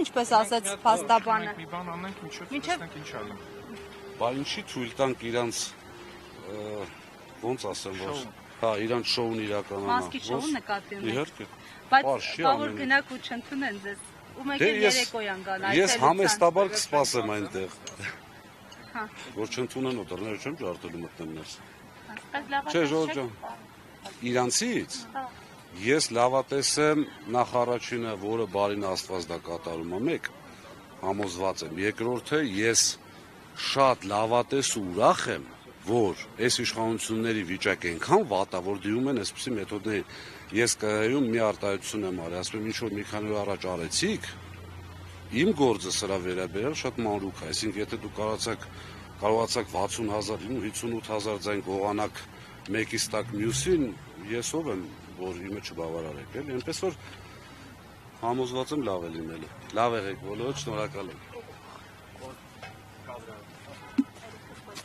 Ինչպես ասաց փաստաբանը։ Մի բան անենք, մինչև ինչ ալեմ։ Բա ինչի թույլ տանք իրանց ոնց ասեմ, որ հա, իրանց շոուն իրականանա։ Մասկի շոուն նկատի ունեք։ Իհարկե։ Բայց բավոր գնաք ու չընդունեն ձեզ։ Ու մեկ էլ երեկոյան գան այցելության։ Ես համեստաբար կսպասեմ այնտեղ։ Հա։ Որ չընդունեն ու դռները չեմ ջարդելու մտնեմ ներս։ Չէ, Ժողովուրդ ջան։ Իրանցից ես լավատես եմ նախ առաջինը, որը բարին Աստված դա կատարում է, մեկ համոզված եմ։ Երկրորդը ես շատ լավատես ու ուրախ եմ, որ այս իշխանությունների վիճակը այնքան վատ է, որ դիմում են այսպիսի մեթոդների։ Ես կայում մի արտահայտություն եմ արել, ասում եմ ինչ որ մի քանի օր առաջ արեցիք, իմ գործը սրա վերաբերյալ շատ մանրուք է, այսինքն եթե դու կարողացաք 60,000, 58,000 ձայն գողանաք մեկից տակ մյուսին, ես ով եմ, որ իմը չբավարարեք, էլի, այնպես որ համոզված եմ լավ է լինելու։ Լավ եղեք բոլոր, շնորհակալ եմ։